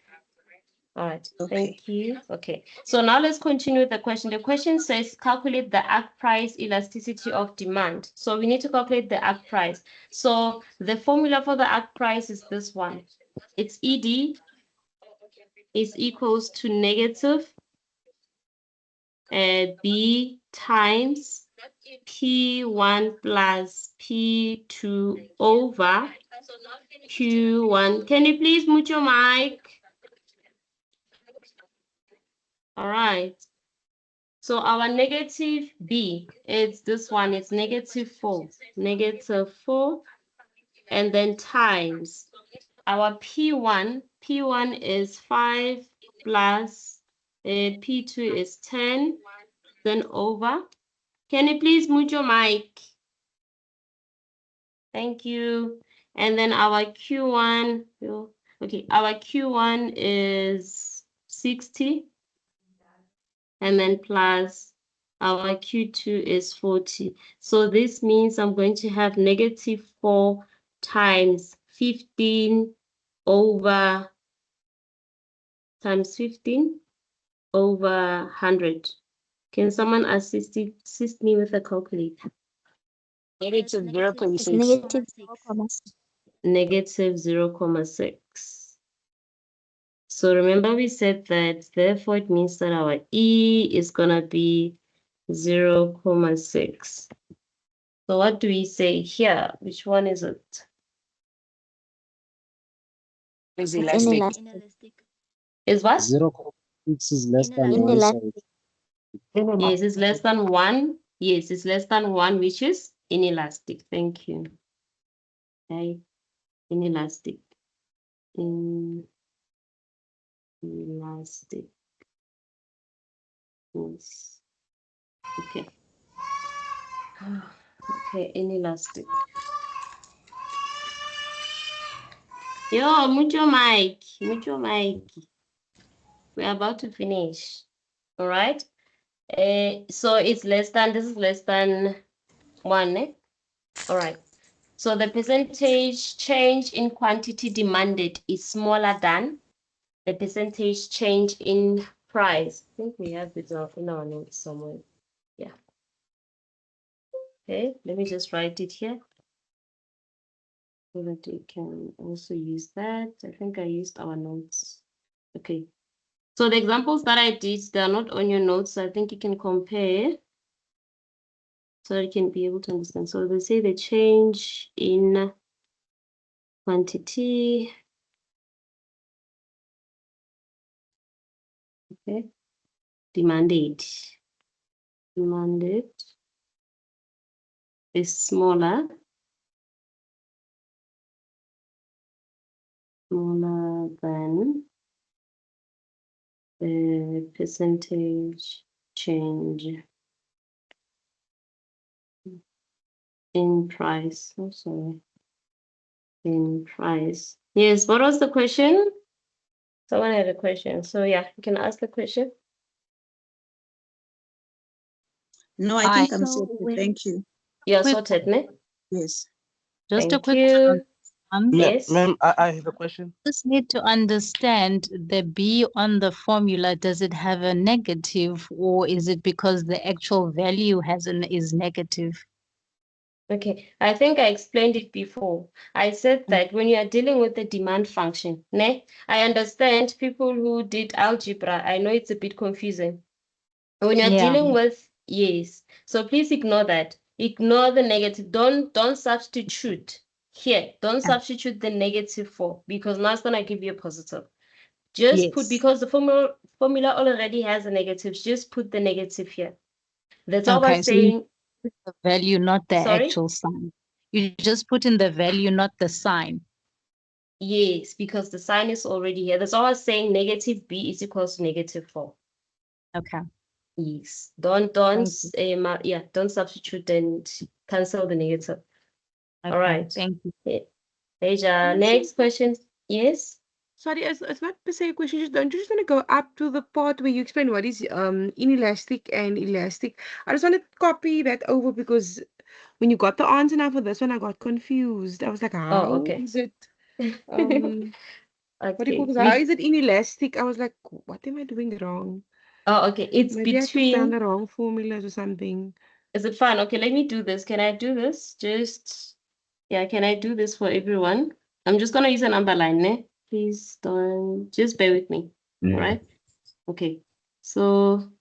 All right, Okay. thank you. Okay, so now let's continue with the question. The question says calculate the arc price elasticity of demand. So we need to calculate the arc price. So the formula for the arc price is this one. It's ED is equals to negative B times P1 plus P2 over Q1. Can you please mute your mic? All right. So our negative B, it's this one, it's -4, -4, and then times our P1 is 5 plus P2 is 10, then over. Can you please mute your mic? Thank you. And then our Q1, okay, our Q1 is 60, and then plus our Q2 is 40. So this means I'm going to have -4 times 15 over times 15 over 100. Can someone assist me with a calculator? Negative It's 0.6. negative 0.6. Negative 0.6. So remember we said that, therefore it means that our E is gonna be 0.6. So what do we say here? Which one is it? Is It's elastic. inelastic. Is what? 0.6 is less than 1 Inelastic. side. Yes, it's less than 1. Yes, it's less than 1, which is inelastic. Thank you. Okay, inelastic. Inelastic. Yes. Okay. Okay, inelastic. Yo, mute your mic. Mute your mic. We're about to finish. All right. So it's less than, this is less than 1. Eh? All right. So the percentage change in quantity demanded is smaller than the percentage change in price. I think we have it in our notes somewhere. Yeah. Okay, let me just write it here so that you can also use that. I think I used our notes. Okay. So the examples that I did, they're not on your notes. So I think you can compare so you can be able to understand. So they say the change in quantity. Okay. Demanded is smaller than the percentage change in price. Oh, sorry. In price. Yes, what was the question? Someone had a question. So yeah, you can ask the question. No, I think I'm sorted. Thank you. You're sorted, ne? Yes. Just a Thank quick you. one. Yes. Ma'am, I have a question. Just need to understand the B on the formula. Does it have a negative, or is it because the actual value is negative? Okay, I think I explained it before. I said that when you are dealing with the demand function, ne? I understand people who did algebra. I know it's a bit confusing. When you're Yeah. dealing with, yes. So please ignore that. Ignore the negative. Don't substitute here. Don't substitute the -4 because now it's gonna give you a positive. Just put, Yes. because the formula already has a negative, just put the negative here. That's all we're Okay, so you saying. put the value, not the Sorry? actual sign. You just put in the value, not the sign. Yes, because the sign is already here. That's all I was saying. Negative b is equals to -4. Okay. Yes. Don't don't substitute and cancel the negative. All Okay. right. Thank you. Deja, Can I say next question. Yes. Sorry, it's not per se a question. Don't you just want to go up to the part where you explain what is inelastic and elastic? I just want to copy that over because when you got the answer now for this one, I got confused. I was like, Oh, how okay. is it what do you call Okay. this? How is it inelastic? I was like, what am I doing wrong? Oh, okay. It's Maybe I took down between. the wrong formulas or something. Is it fine? Okay, let me do this. Can I do this? Yeah, can I do this for everyone? I'm just gonna use a number line, ne? Please don't, just bear with me. All right? Okay. So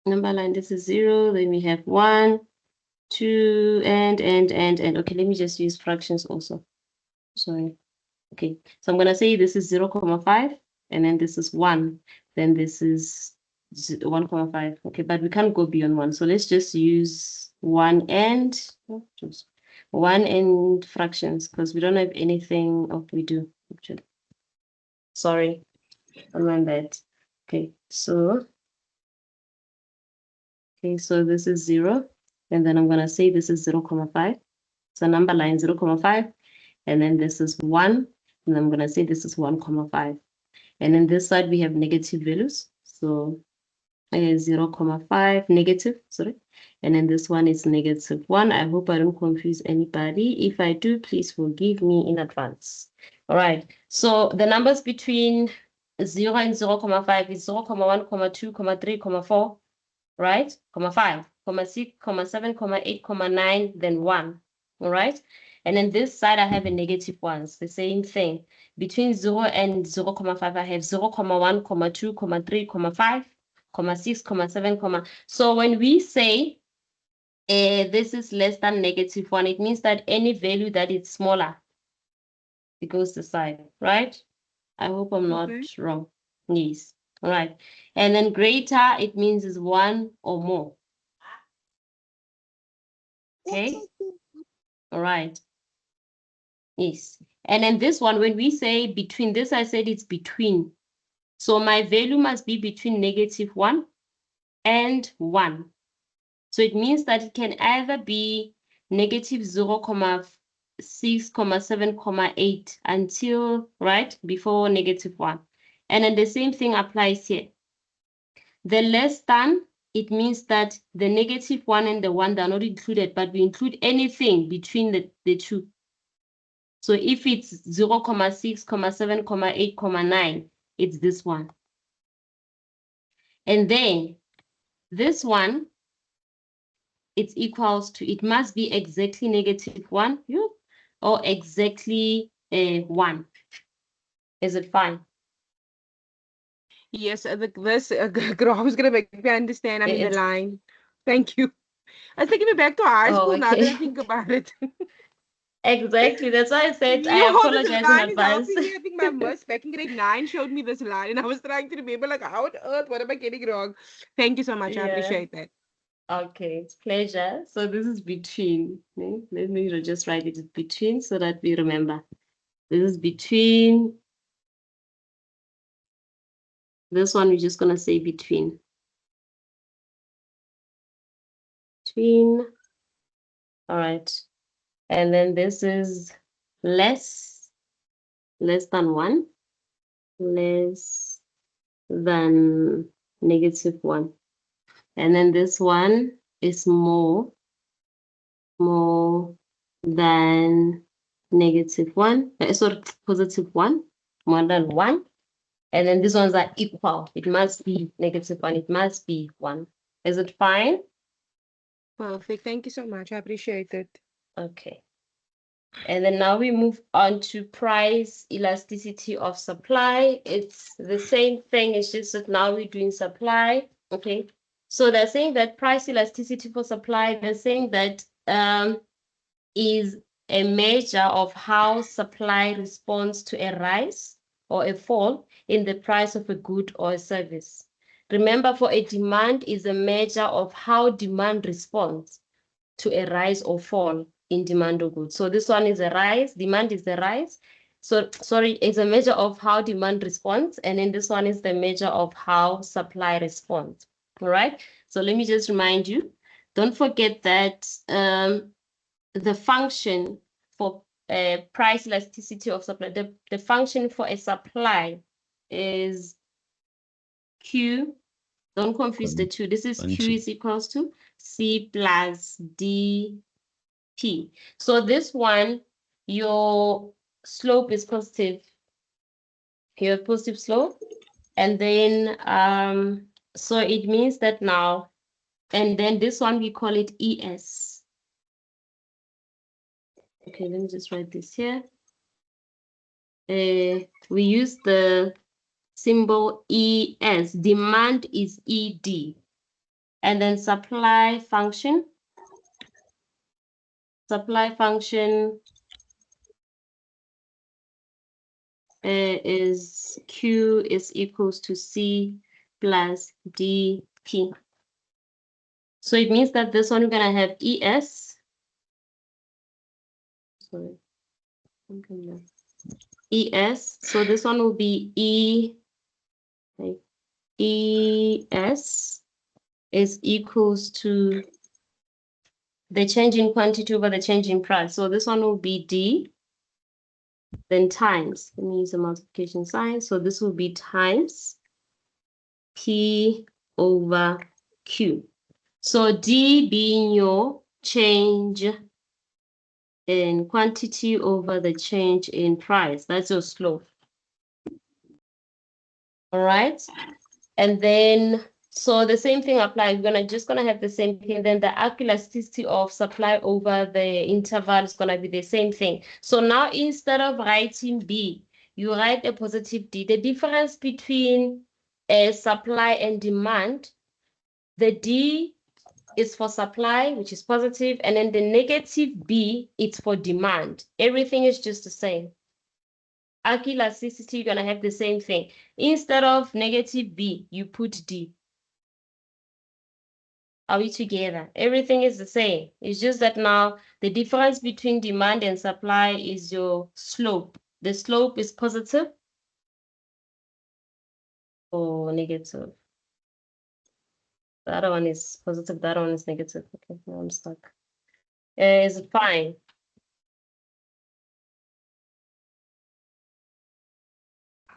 number line, this is 0, then we have 1, 2, and. Okay, let me just use fractions also. Sorry. Okay, so I'm gonna say this is 0.5, and then this is 1, then this is 1.5. Okay, but we can't go beyond 1, so let's just use 1 and 1 and fractions, because we don't have anything. Oh, we do actually. Sorry, I meant that. Okay, so this is 0, and then I'm gonna say this is 0.5. So number line 0.5, and then this is 1, and I'm gonna say this is 1.5. And then this side we have negative values. So 0.5 negative, sorry. And then this one is -1. I hope I don't confuse anybody. If I do, please forgive me in advance. All right. So the numbers between 0 and 0.5 is 0.1, 2, 3, 4, right? 5, 6, 7, 8, 9, then 1. All right. And then this side I have a negative ones, the same thing. Between 0 and 0.5, I have 0.1, 2, 3, 5, 6, 7, So when we say this is less than -1, it means that any value that is smaller, it goes to the side, right? I hope I'm not Okay. wrong. Yes. All right. And then greater, it means is 1 or more. Okay. All right. Yes. And then this one, when we say between, this I said it's between. So my value must be between -1 and 1. So it means that it can either be -0.6, 7, 8 until, right, before -1. And then the same thing applies here. The less than, it means that the -1 and the 1, they're not included, but we include anything between the two. So if it's 0.6, 7, 8, 9, it's this one. And then this one, it's equals to, it must be exactly -1 or exactly 1. Is it fine? Yes, this graph is gonna make me understand. I'm in the It's line. Thank you. It's taking me back to high school now that I think about it. Exactly. That's why I said I Yo, this apologize in line is advance. helping me. I think my miss back in grade 9 showed me this line, and I was trying to remember, like, how on earth, what am I getting wrong? Thank you so much. I Yeah. appreciate that. Okay, it's pleasure. So this is between. Okay? Let me just write it between so that we remember. This is between. This one we're just gonna say between. Between. All right. And then this is less than 1, less than -1. And then this one is more than -1. Sorry, +1, more than 1. And then these ones are equal. It must be -1. It must be 1. Is it fine? Perfect. Thank you so much. I appreciate it. Okay. And then now we move on to price elasticity of supply. It's the same thing. It's just that now we're doing supply. Okay. So they're saying that price elasticity for supply, they're saying that is a measure of how supply responds to a rise or a fall in the price of a good or a service. Remember, for a demand is a measure of how demand responds to a rise or fall in demand of goods. So this one is a rise, demand is the rise. So, sorry, it's a measure of how demand responds, and then this one is the measure of how supply responds. All right, so let me just remind you, don't forget that the function for price elasticity of supply, the function for a supply is Q. Don't confuse the two. This is Q is equals to C plus D P. So this one, your slope is positive. You have positive slope. And then, so it means that now, and then this one, we call it ES. Okay, let me just write this here. We use the symbol ES. Demand is ED. And then supply function is Q is equals to C plus DP. So it means that this one we're gonna have ES. Sorry. Okay, ES. So this one will be ES is equals to the change in quantity over the change in price. So this one will be D, then times. Let me use the multiplication sign. So this will be times P over Q. So D being your change in quantity over the change in price. That's your slope. All right. And then, so the same thing applies. We're just gonna have the same thing. Then the arc elasticity of supply over the interval is gonna be the same thing. So now instead of writing B, you write a positive D. The difference between supply and demand, the D is for supply, which is positive, and then the negative B, it's for demand. Everything is just the same. Arc elasticity, you're gonna have the same thing. Instead of negative B, you put D. Are we together? Everything is the same. It's just that now the difference between demand and supply is your slope. The slope is positive or negative. The other one is positive, the other one is negative. Okay, now I'm stuck. Is it fine?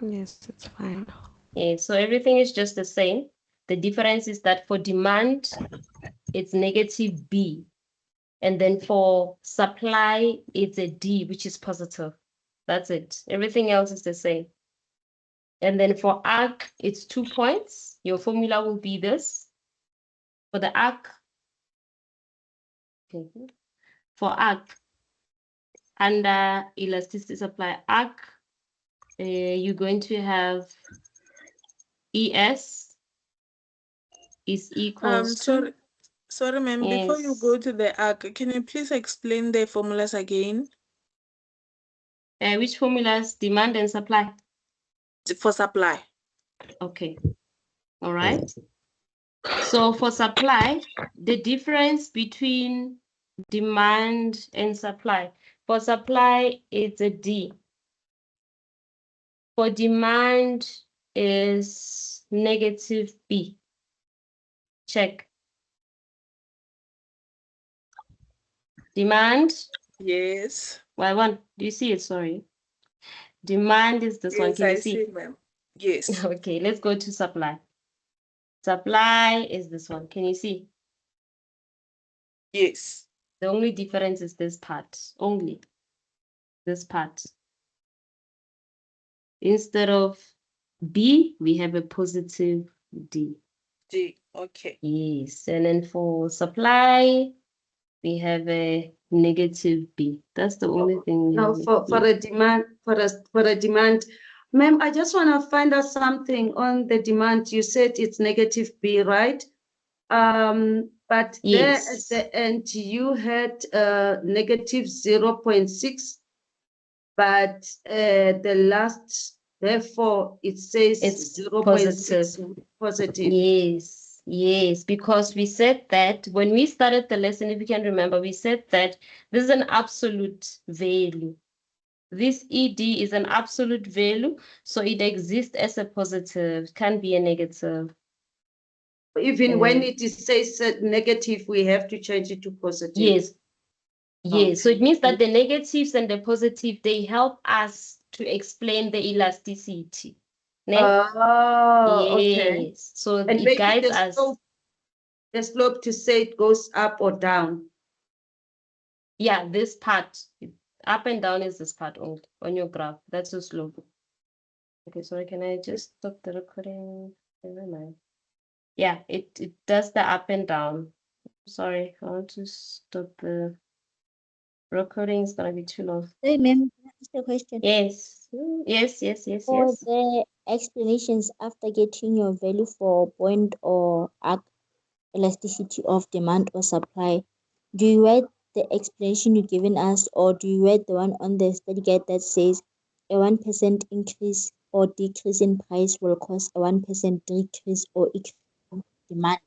Yes, it's fine. Yeah, so everything is just the same. The difference is that for demand, it's negative B. And then for supply, it's a D, which is positive. That's it. Everything else is the same. And then for arc, it's 2 points. Your formula will be this. For the arc, okay. For arc, under elasticity supply arc, you're going to have ES is equals to... Sorry, ma'am, before you go to the arc, can you please explain the formulas again? Which formulas? Demand and supply? For supply. Okay. All right. So for supply, the difference between demand and supply. For supply, it's a D. For demand is negative B. Check. Demand? Yes. Why one? Do you see it? Sorry. Demand is this one. Yes, Can you I see? ma'am. Yes. Okay, let's go to supply. Supply is this one. Can you see? Yes. The only difference is this part. Only this part. Instead of B, we have a positive D. D, okay. Yes, and then for supply, we have a negative B. That's the only thing we Now, have. for a demand, ma'am, I just want to find out something on the demand. You said it's negative B, right? But Yes. there at the end, you had negative 0.6, but the last Therefore, it says It's 0.6 positive. Yes, because we said that when we started the lesson, if you can remember, we said that this is an absolute value. This ED is an absolute value, so it exists as a positive, can't be a negative. Even when it is says negative, we have to change it to positive. Yes. Yes, so it means that the negatives and the positive, they help us to explain the elasticity. Okay. Yes, so And it maybe guides us. The slope to say it goes up or down. Yeah, this part, up and down is this part only on your graph. That's the slope. Okay, sorry, can I just stop the recording? Never mind. Yeah, it does the up and down. Sorry, I want to stop the recording. It's gonna be too long. Hey, ma'am, can I ask a question? Yes, yes. For the explanations after getting your value for point or arc elasticity of demand or supply, do you write the explanation you've given us, or do you write the one on the study guide that says a 1% increase or decrease in price will cause a 1% decrease or increase in demand?